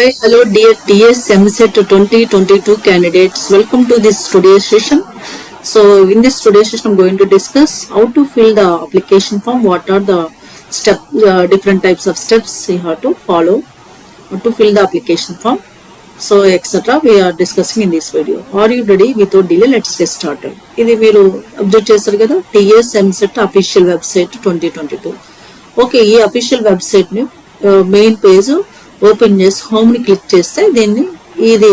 Hi, hello dear TS Eamcet-2022 candidates. Welcome to this today's session. So in this today's session, I'm going to discuss how to fill the application form. What are the different types of steps you have to follow to fill the application form. So etc. We are discussing in this video. Are you ready? Without delay, let's get started. ఇది మీరు update చేశారు కదా TS Eamcet official website 2022. Okay, ఈ official website ని main page open చేసి home ని click చేస్తే ఇది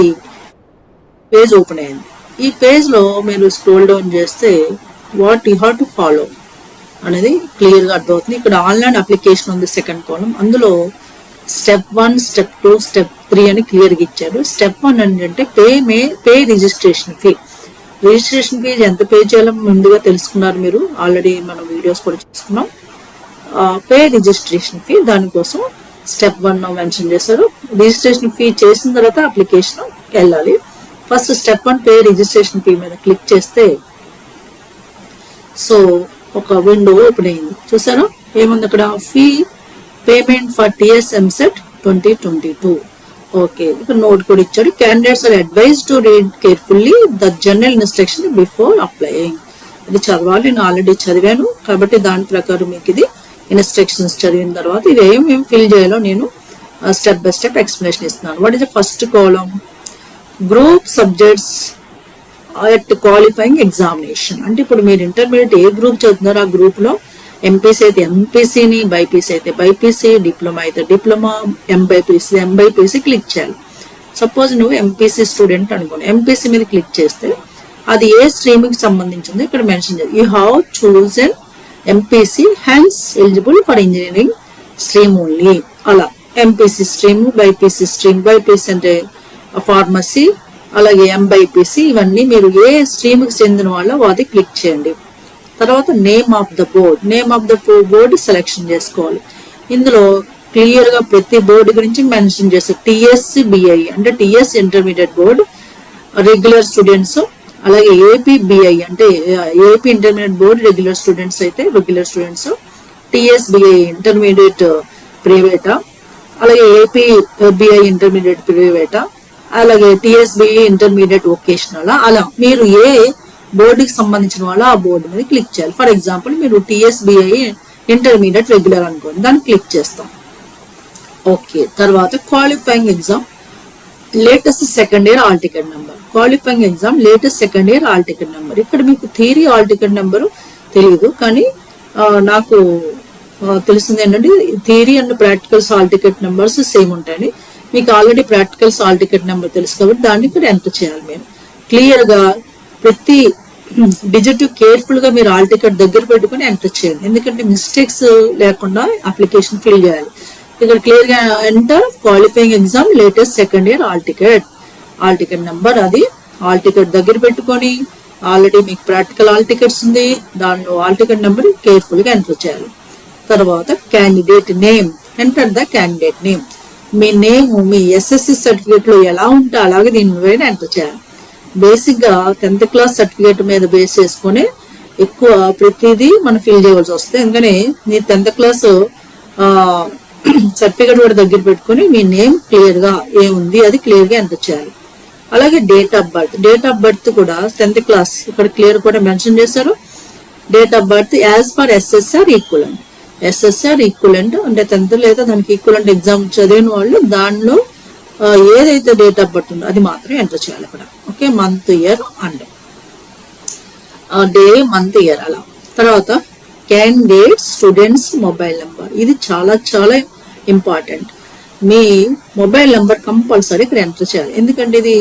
పేజ్ ఓపెన్ అయింది. ఈ పేజ్ లో మీరు స్క్రోల్ డౌన్ చేస్తే what you have to follow అనేది క్లియర్ గా అర్థమవుతుంది. ఇక్కడ ఆన్లైన్ అప్లికేషన్ ఉంది సెకండ్ కాలం. అందులో స్టెప్ 1, స్టెప్ 2, స్టెప్ 3 అని క్లియర్ గా ఇచ్చారు. స్టెప్ 1 ఏంటంటే pay registration fee. Registration fee ఎంత పే చేయాలో ముందుగా తెలుసుకున్నారు మీరు, ఆల్రెడీ మనం వీడియోస్ కూడా చేసుకున్నాం. పే రిజిస్ట్రేషన్ ఫీ దానికోసం స్టెప్ 1 మెన్షన్ చేశారు. రిజిస్ట్రేషన్ ఫీ చేసిన తర్వాత అప్లికేషన్ వెళ్ళాలి. First step 1 pay registration fee మీద క్లిక్ చేస్తే సో ఒక విండో ఓపెన్ అయింది. చూసారా ఏముంది అక్కడ? Fee payment for TS EAMCET 2022. Okay, ఇక్కడ నోట్ కూడా ఇచ్చాడు. Candidates are advise to read carefully the general instruction before applying. ఇది చదవాలి, నేను ఆల్రెడీ చదివాను కాబట్టి దాని ప్రకారం మీకు ఇది ఇన్స్ట్రక్షన్స్ చదివిన తర్వాత ఇది ఏమేమి ఫిల్ చేయాలో నేను స్టెప్ బై స్టెప్ ఎక్స్ప్లెనేషన్ ఇస్తున్నాను. What is the first column? Group subjects at qualifying examination. అంటే ఇప్పుడు మీరు ఇంటర్మీడియట్ ఏ గ్రూప్ చదువుతున్నారో ఆ గ్రూప్ లో ఎంపీసీ అయితే ఎంపీసీని, బైపీసీ అయితే బైపీసీ, డిప్లొమా అయితే డిప్లొమా, ఎంబైపీసీ క్లిక్ చేయాలి. సపోజ్ నువ్వు ఎంపీసీ స్టూడెంట్ అనుకోండి, ఎంపీసీ మీద క్లిక్ చేస్తే అది ఏ స్ట్రీమ్ కి సంబంధించిందో ఇక్కడ మెన్షన్ చేయాలి. You have chosen MPC hence eligible for engineering stream only. అలా MPC stream, BiPC stream, BiPC అంటే ఫార్మసీ, అలాగే ఎంబైపీసీ, ఇవన్నీ మీరు ఏ స్ట్రీమ్ కి చెందిన వాళ్ళో అది క్లిక్ చేయండి. తర్వాత name of the board, name of the board selection చేసుకోవాలి. ఇందులో క్లియర్ గా ప్రతి బోర్డు గురించి మెన్షన్ చేస్తారు. టిఎస్బిఐ అంటే TS intermediate board regular students, అలాగే ఏపీబిఐ అంటే AP intermediate board regular students అయితే రెగ్యులర్ స్టూడెంట్స్, టిఎస్బిఐ ఇంటర్మీడియట్ ప్రైవేటా, అలాగే ఏపీబిఐ ఇంటర్మీడియట్ ప్రైవేటా, అలాగే టిఎస్బిఐ ఇంటర్మీడియట్ వొకేషనల్. అలా మీరు ఏ బోర్డుకి సంబంధించిన వాళ్ళు ఆ బోర్డు మీద క్లిక్ చేయాలి. ఫర్ ఎగ్జాంపుల్ మీరు టిఎస్బిఐ ఇంటర్మీడియట్ రెగ్యులర్ అనుకోండి, దాన్ని క్లిక్ చేస్తాం. ఓకే, తర్వాత qualifying exam latest second year hall ticket number. Qualifying exam latest second year hall ticket number. ఇక్కడ మీకు థియరీ ఆల్ టికెట్ నెంబరు తెలియదు, కానీ నాకు తెలిసింది ఏంటంటే theory and practicals all ticket numbers same ఉంటాయని. మీకు already practicals all ticket number తెలుసు కాబట్టి దాన్ని ఇక్కడ ఎంటర్ చేయాలి. మీరు క్లియర్ గా ప్రతి డిజిట్ కేర్ఫుల్ గా మీరు ఆల్ టికెట్ దగ్గర పెట్టుకుని ఎంటర్ చేయండి, ఎందుకంటే మిస్టేక్స్ లేకుండా అప్లికేషన్ ఫిల్ చేయాలి. ఇక్కడ క్లియర్ గా enter qualifying exam latest second year hall ticket number. అది ఆల్ టికెట్ దగ్గర పెట్టుకొని ఆల్రెడీ మీకు ప్రాక్టికల్ ఆల్ టికెట్స్ ఉంది, దానిలో ఆల్ టికెట్ నెంబర్ కేర్ఫుల్ గా ఎంటర్ చేయాలి. తర్వాత candidate name, enter the candidate name. Me name me SSC certificate లో ఎలా ఉంటే అలాగే దీని మీద ఎంటర్ చేయాలి. బేసిక్ గా 10th క్లాస్ సర్టిఫికేట్ మీద బేస్ చేసుకుని ఎక్కువ ప్రతిదీ మనం ఫిల్ చేయవలసి వస్తుంది. ఎందుకని మీ 10th క్లాస్ సర్టిఫికేట్ కూడా దగ్గర పెట్టుకుని మీ నేమ్ క్లియర్ గా ఏముంది అది క్లియర్ గా ఎంటర్ చేయాలి. అలాగే డేట్ ఆఫ్ బర్త్ కూడా 10th క్లాస్ ఇక్కడ క్లియర్ కూడా మెన్షన్ చేశారు. Date of birth as for SSR equivalent అంటే 10th లేదా దానికి ఈక్వలెంట్ ఎగ్జామ్ చదివిన వాళ్ళు దానిలో ఏదైతే డేట్ ఆఫ్ బర్త్ ఉందో అది మాత్రం ఎంటర్ చేయాలి ఇక్కడ. Okay, month year and day month year అలా. తర్వాత క్యాండిడేట్ స్టూడెంట్స్ మొబైల్ నెంబర్, ఇది చాలా చాలా ఇంపార్టెంట్. మీ మొబైల్ నెంబర్ కంపల్సరీ ఇక్కడ ఎంటర్ చేయాలి, ఎందుకంటే ఇది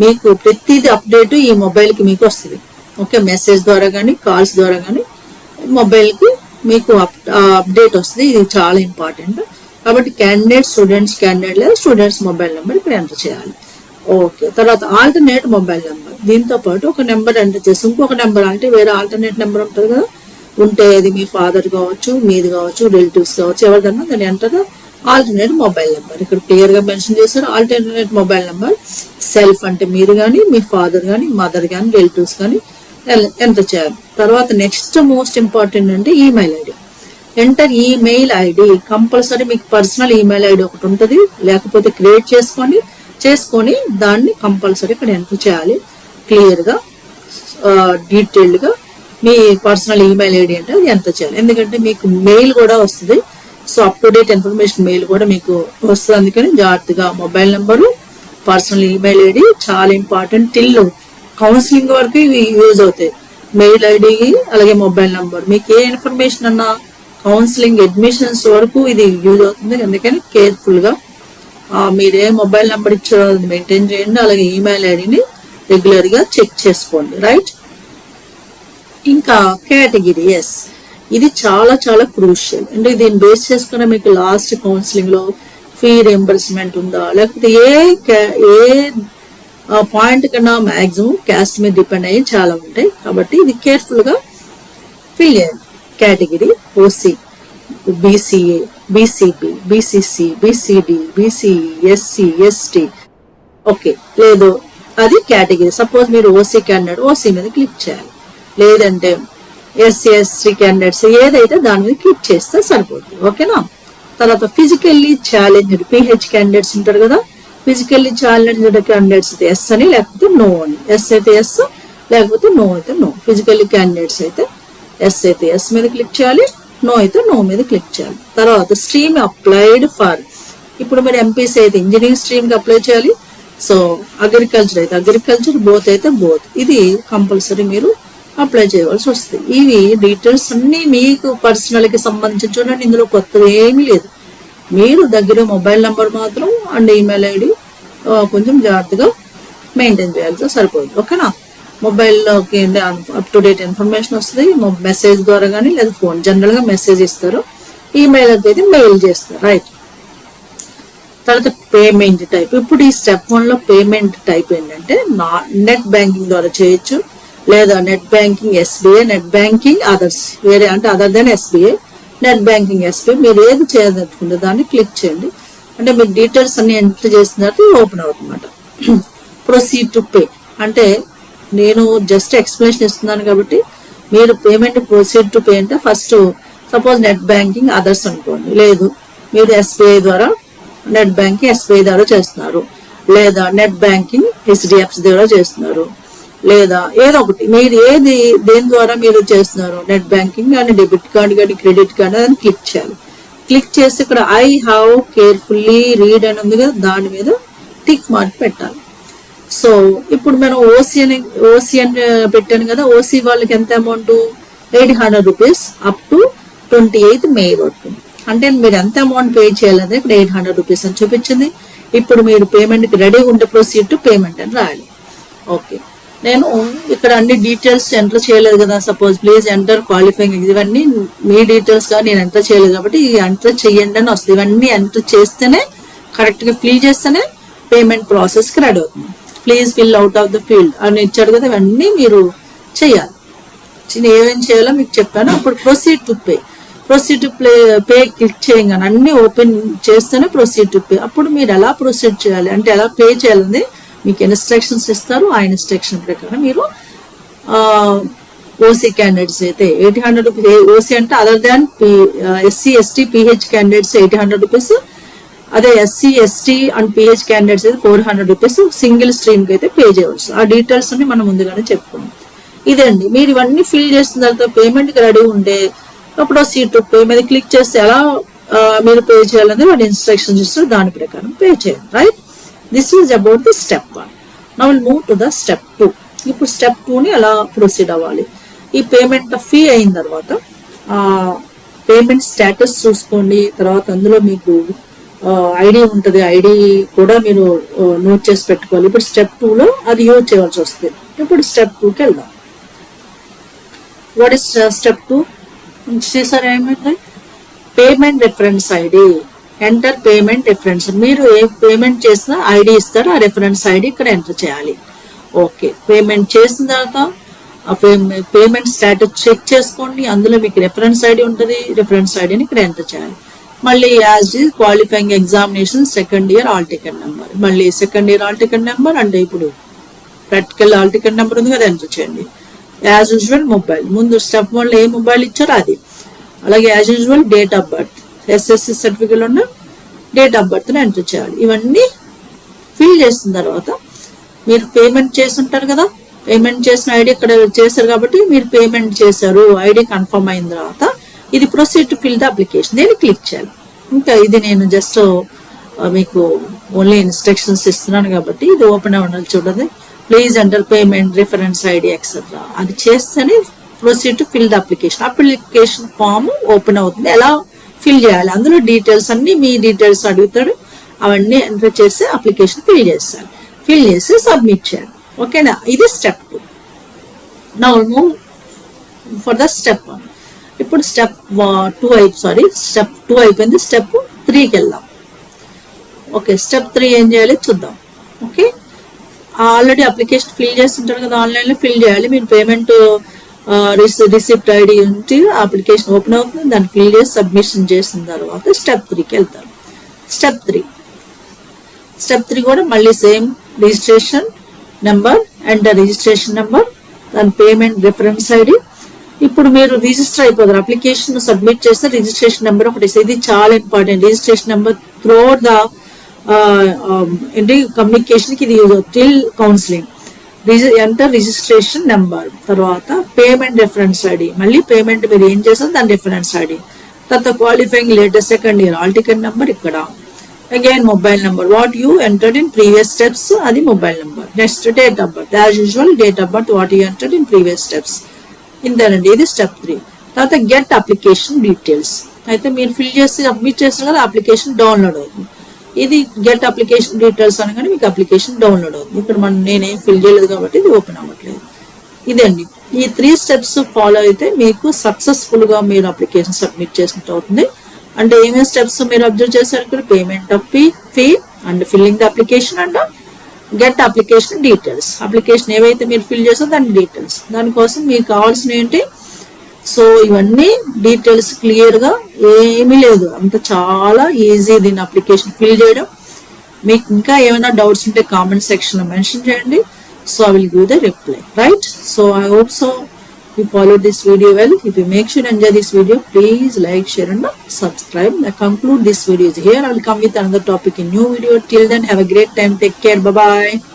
మీకు ప్రతిదీ అప్డేట్ ఈ మొబైల్ కి మీకు వస్తుంది. ఓకే, మెసేజ్ ద్వారా కానీ కాల్స్ ద్వారా కానీ మొబైల్ కి మీకు అప్డేట్ వస్తుంది. ఇది చాలా ఇంపార్టెంట్ కాబట్టి క్యాండిడేట్ లేదా స్టూడెంట్స్ మొబైల్ నెంబర్ ఇక్కడ ఎంటర్ చేయాలి. ఓకే, తర్వాత ఆల్టర్నేట్ మొబైల్ నెంబర్, దీంతో పాటు ఒక నెంబర్ ఎంటర్ చేసి ఇంకొక నెంబర్ అంటే వేరే ఆల్టర్నేట్ నెంబర్ ఉంటుంది కదా, ఉంటే అది మీ ఫాదర్ కావచ్చు, మీది కావచ్చు, రిలేటివ్స్ కావచ్చు, ఎవరిదన్నా దాన్ని ఎంటర్ ఆల్టర్నేట్ మొబైల్ నెంబర్. ఇక్కడ క్లియర్ గా మెన్షన్ చేశారు. ఆల్టర్నేట్ మొబైల్ నెంబర్ సెల్ఫ్ అంటే మీరు కానీ మీ ఫాదర్ కానీ మదర్ కానీ రిలేటివ్స్ కానీ ఎంటర్ చేయాలి. తర్వాత నెక్స్ట్ మోస్ట్ ఇంపార్టెంట్ అంటే email ID. Enter email ID, compulsory మీకు పర్సనల్ ఈమెయిల్ ఐడి ఒకటి ఉంటుంది, లేకపోతే క్రియేట్ చేసుకొని దాన్ని కంపల్సరీ ఇక్కడ ఎంటర్ చేయాలి. క్లియర్గా డీటెయిల్డ్గా మీ పర్సనల్ ఈమెయిల్ ఐడి అంటే అది ఎంటర్ చేయాలి. ఎందుకంటే మీకు మెయిల్ కూడా వస్తుంది, so up to date information mail కూడా మీకు వస్తుంది. అందుకని జాగ్రత్తగా mobile number, personal email ID చాలా ఇంపార్టెంట్. టిల్ కౌన్సిలింగ్ వరకు ఇవి యూజ్ అవుతాయి. మెయిల్ ఐడి అలాగే మొబైల్ నెంబర్, మీకు ఏ ఇన్ఫర్మేషన్ అన్నా కౌన్సిలింగ్ అడ్మిషన్స్ వరకు ఇది యూజ్ అవుతుంది. అందుకని కేర్ఫుల్గా మీరు ఏ మొబైల్ నెంబర్ ఇచ్చారో అది మెయింటైన్ చేయండి, అలాగే ఈమెయిల్ ఐడిని రెగ్యులర్గా చెక్ చేసుకోండి. రైట్. ఇంకా కేటగిరీ ఎస్, ఇది చాలా చాలా క్రూషియల్. అంటే దీన్ని బేస్ చేసుకున్న మీకు లాస్ట్ కౌన్సిలింగ్ లో ఫీ రియంబర్స్మెంట్ ఉందా, లేకపోతే ఏ పాయింట్ కన్నా మాక్సిమం క్యాస్ట్ మీద డిపెండ్ అయ్యి చాలా ఉంటాయి. కాబట్టి ఇది కేర్ఫుల్ గా ఫిల్ చేయాలి. Category OC, BCA, BCB, BCC, BCD, BCE, SC, ST. Okay, లేదు అది కేటగిరీ. సపోజ్ మీరు ఓసీ క్యాండిడేట్, ఓసీ మీద క్లిక్ చేయాలి. లేదంటే ఎస్సీ ఎస్టీ క్యాండిడేట్స్ ఏదైతే దాని మీద క్లిక్ చేస్తే సరిపోతుంది. ఓకేనా. తర్వాత ఫిజికల్లీ ఛాలెంజ్డ్ పిహెచ్ క్యాండిడేట్స్ ఉంటారు కదా, ఫిజికల్లీ ఛాలెంజ్డ్ క్యాండిడేట్స్ అయితే ఎస్ అని, లేకపోతే నో అని. ఎస్ అయితే ఎస్, లేకపోతే నో అయితే నో. ఫిజికల్లీ క్యాండిడేట్స్ అయితే ఎస్ అయితే ఎస్ మీద క్లిక్ చేయాలి, నో అయితే నో మీద క్లిక్ చేయాలి. తర్వాత స్ట్రీమ్ అప్లైడ్ ఫర్, ఇప్పుడు మీరు ఎంపీసీ అయితే ఇంజనీరింగ్ స్ట్రీమ్ కి అప్లై చేయాలి. సో అగ్రికల్చర్ అయితే అగ్రికల్చర్, బోత్ అయితే బోత్. ఇది కంపల్సరీ మీరు అప్లై చేయవలసి వస్తుంది. ఇవి డీటెయిల్స్ అన్ని మీకు పర్సనల్ కి సంబంధించి చూడండి, ఇందులో కొత్తగా ఏమీ లేదు. మీరు దగ్గర మొబైల్ నెంబర్ మాత్రం అండ్ ఈమెయిల్ ఐడి కొంచెం జాగ్రత్తగా మెయింటైన్ చేయాల్సి సరిపోతుంది. ఓకేనా. మొబైల్లోకి అప్ టు డేట్ ఇన్ఫర్మేషన్ వస్తుంది, మెసేజ్ ద్వారా కానీ లేదా ఫోన్, జనరల్ గా మెసేజ్ ఇస్తారు, ఈమెయిల్ అయితే మెయిల్ చేస్తారు. రైట్. తర్వాత పేమెంట్ టైప్. ఇప్పుడు ఈ స్టెప్ 1 లో పేమెంట్ టైప్ ఏంటంటే నెట్ బ్యాంకింగ్ ద్వారా చేయొచ్చు, లేదా net banking SBI, net banking others, వేరే అంటే other than SBI, net banking SBI. మీరు ఏది చేయాలనుకుంటే దాన్ని క్లిక్ చేయండి. అంటే మీరు డీటెయిల్స్ అన్ని ఎంటర్ చేసిన తర్వాత ఓపెన్ అవుతుందన్నమాట. ప్రొసీడ్ టు పే అంటే నేను జస్ట్ ఎక్స్ప్లెనేషన్ ఇస్తున్నాను కాబట్టి మీరు పేమెంట్ ప్రొసీడ్ టు పే అంటే first suppose net banking others అనుకోండి, లేదు మీరు ఎస్బీఐ ద్వారా నెట్ బ్యాంకింగ్ ఎస్బీఐ ద్వారా చేస్తున్నారు, లేదా నెట్ బ్యాంకింగ్ హెచ్డిఎఫ్సి ద్వారా చేస్తున్నారు, లేదా ఏదో ఒకటి మీరు ఏది దేని ద్వారా మీరు చేస్తున్నారు, నెట్ బ్యాంకింగ్ కానీ డెబిట్ కార్డ్ కానీ క్రెడిట్ కార్డ్ అని క్లిక్ చేయాలి. క్లిక్ చేసి ఇక్కడ ఐ హావ్ కేర్ఫుల్లీ రీడ్ అని ఉంది కదా, దాని మీద టిక్ మార్క్ పెట్టాలి. సో ఇప్పుడు మనం ఓసీ అని పెట్టాను కదా, ఓసీ వాళ్ళకి ఎంత amount 800 rupees up to 28th May వరకు. అంటే మీరు ఎంత అమౌంట్ పే చేయాలంటే ఇక్కడ 800 రూపీస్ అని చూపించింది. ఇప్పుడు మీరు పేమెంట్ కి రెడీగా ఉంటే ప్రొసీడ్ టు పేమెంట్ అని రాయాలి. ఓకే, నేను ఇక్కడ అన్ని డీటెయిల్స్ ఎంటర్ చేయలేదు కదా, సపోజ్ ప్లీజ్ ఎంటర్ క్వాలిఫైయింగ్, ఇవన్నీ మీ డీటెయిల్స్ గా నేను ఎంటర్ చేయలేదు కాబట్టి ఎంటర్ చేయండి అని వస్తుంది. ఇవన్నీ ఎంటర్ చేస్తేనే కరెక్ట్ గా ఫిల్ చేస్తేనే పేమెంట్ ప్రాసెస్ కి రెడీ అవుతుంది. Please fill out of the field అని ఇచ్చాడు కదా, ఇవన్నీ మీరు చేయాలి. ఏమేం చేయాలో మీకు చెప్పాను. అప్పుడు proceed to pay, proceed to pay click చేయగానే అన్ని ఓపెన్ చేస్తేనే ప్రొసీడ్ టు పే. అప్పుడు మీరు ఎలా ప్రొసీడ్ చేయాలి అంటే ఎలా పే చేయాలని మీకు ఇన్స్ట్రక్షన్స్ ఇస్తారు. ఆ ఇన్స్ట్రక్షన్ ప్రకారం మీరు ఓసీ క్యాండిడేట్స్ అయితే 800 రూపీస్, ఓసీ అంటే other than SC ST PH candidates 800 rupees, అదే SC ST and PH candidates అయితే 400 రూపీస్ సింగిల్ స్ట్రీమ్ కి అయితే పే చేయవచ్చు. ఆ డీటెయిల్స్ అన్ని మనం ముందుగానే చెప్పుకున్నాం. ఇదండి, మీరు ఇవన్నీ ఫిల్ చేసిన తర్వాత పేమెంట్ కి రెడీ ఉంటే అప్పుడు సీట్ టు పే మీద క్లిక్ చేస్తే ఎలా మీరు పే చేయాలని వాటి ఇన్స్ట్రక్షన్స్ ఇస్తారు, దాని ప్రకారం పే చేయండి. Right. This is about the step 1. Now will move to the step 2. ఇప్పుడు స్టెప్ 2ని ఎలా ప్రొసీడ్ అవ్వాలి. ఈ పేమెంట్ ఫీ అయిన తర్వాత పేమెంట్ స్టేటస్ చూసుకోండి. తర్వాత అందులో మీకు ఐడి ఉంటుంది, ఐడి కూడా మీరు నోట్ చేసి పెట్టుకోవాలి. ఇప్పుడు స్టెప్ 2లో అది యూజ్ చేయాల్సి వస్తుంది. ఇప్పుడు స్టెప్ 2కి వెళ్దాం. What is step 2? చేసారు ఏమంటే payment reference ID, enter payment reference. మీరు ఏ పేమెంట్ చేసినా ఐడి ఇస్తారు, ఆ రిఫరెన్స్ ఐడి ఇక్కడ ఎంటర్ చేయాలి. ఓకే, పేమెంట్ చేసిన తర్వాత పేమెంట్ స్టేటస్ చెక్ చేసుకోండి. అందులో మీకు రిఫరెన్స్ ఐడి ఉంటుంది, రిఫరెన్స్ ఐడిని ఇక్కడ ఎంటర్ చేయాలి. మళ్ళీ as is qualifying examination second year hall ticket number, మళ్ళీ second year hall ticket number అంటే ఇప్పుడు ప్రాక్టికల్ ఆల్ టికెట్ నెంబర్ ఉంది కదా, ఎంటర్ చేయండి. యాజ్ యూజువల్ మొబైల్, ముందు స్టెప్ 1లో ఏ మొబైల్ ఇచ్చారో అది. అలాగే as usual date of birth, SSC certificate ఉన్న డేట్ ఆఫ్ బర్త్ని ఎంటర్ చేయాలి. ఇవన్నీ ఫిల్ చేసిన తర్వాత మీరు పేమెంట్ చేసి ఉంటారు కదా, పేమెంట్ చేసిన ఐడి ఇక్కడ చేశారు కాబట్టి మీరు పేమెంట్ చేశారు, ఐడి కన్ఫర్మ్ అయిన తర్వాత ఇది proceed to fill the application, దీన్ని క్లిక్ చేయాలి. ఇంకా ఇది నేను జస్ట్ మీకు ఓన్లీ ఇన్స్ట్రక్షన్స్ ఇస్తున్నాను కాబట్టి ఇది ఓపెన్ అవ్వాలి. చూడండి, please enter payment reference ID etcetera, అది చేస్తేనే proceed to fill the application. Application form open అవుతుంది. ఎలా ఫిల్ చేయాలి, అందులో డీటెయిల్స్ అన్ని మీ డీటెయిల్స్ అడుగుతాడు, అవన్నీ ఎంటర్ చేసి అప్లికేషన్ ఫిల్ చేస్తారు. ఫిల్ చేసి సబ్మిట్ చేయాలి. ఓకేనా, ఇది step 2. Now move for the step 1. ఇప్పుడు స్టెప్ 2 అయిపోయింది. స్టెప్ 3కి వెళ్దాం. ఓకే, స్టెప్ 3 ఏం చేయాలి చూద్దాం. ఓకే, ఆల్రెడీ అప్లికేషన్ ఫిల్ చేస్తుంటారు కదా, ఆన్లైన్లో ఫిల్ చేయాలి. మీరు పేమెంట్ రిసిప్ట్ ఐడి ఉంటే అప్లికేషన్ ఓపెన్ అవుతుంది, దాన్ని ఫిల్ చేసి సబ్మిషన్ చేసిన తర్వాత స్టెప్ 3కి వెళ్తారు. స్టెప్ 3 కూడా మళ్ళీ same, registration number, enter registration number, దాని పేమెంట్ రిఫరెన్స్ ఐడి. ఇప్పుడు మీరు రిజిస్టర్ అయిపోతారు, అప్లికేషన్ సబ్మిట్ చేస్తే రిజిస్ట్రేషన్ నెంబర్ ఒకటి, ఇది చాలా important. Registration number throughout the కమ్యూనికేషన్కి ఇది use till counselling. Enter registration number, తర్వాత పేమెంట్ రిఫరెన్స్ ఐడి, మళ్ళీ పేమెంట్ మీరు ఏం చేస్తారు దాని రిఫరెన్స్ ఐడి, తర్వాత qualifying latest second year hall ticket number ఇక్కడ, again mobile number what you entered in previous steps, అది mobile number. Next date of birth, as usual date of birth what you entered in previous steps. ఇంతేనండి, ఇది step 3. తర్వాత get application details, అయితే మీరు fill చేసి submit చేస్తారు కదా, application download అవుతుంది. ఇది గెట్ అప్లికేషన్ డీటెయిల్స్ అనగానే మీకు అప్లికేషన్ డౌన్లోడ్ అవుతుంది. ఇక్కడ నేనేం ఫిల్ చేయలేదు కాబట్టి ఇది ఓపెన్ అవ్వట్లేదు. ఇదండి, ఈ 3 స్టెప్స్ ఫాలో అయితే మీకు సక్సెస్ఫుల్గా మీరు అప్లికేషన్ సబ్మిట్ చేసినట్టు అవుతుంది. అంటే ఏమేమి స్టెప్స్ మీరు అబ్జర్వ్ చేశారు ఇక్కడ, payment of fee and filling the application and get application details. Application ఏవైతే మీరు ఫిల్ చేస్తారో దాని డీటెయిల్స్, దానికోసం మీకు కావాల్సిన ఏంటి, సో ఇవన్నీ డీటెయిల్స్ క్లియర్గా ఏమీ లేదు, అంత చాలా ఈజీ దీని అప్లికేషన్ ఫిల్ చేయడం. మీకు ఇంకా ఏమైనా డౌట్స్ ఉంటే కామెంట్ సెక్షన్లో మెన్షన్ చేయండి, so I will give the reply, right? So I hope so you followed this video well. If you make sure enjoy this video, please like, share and subscribe. I conclude this video here. I will come with another topic in new video. Till then, have a great time. Take care. Bye bye.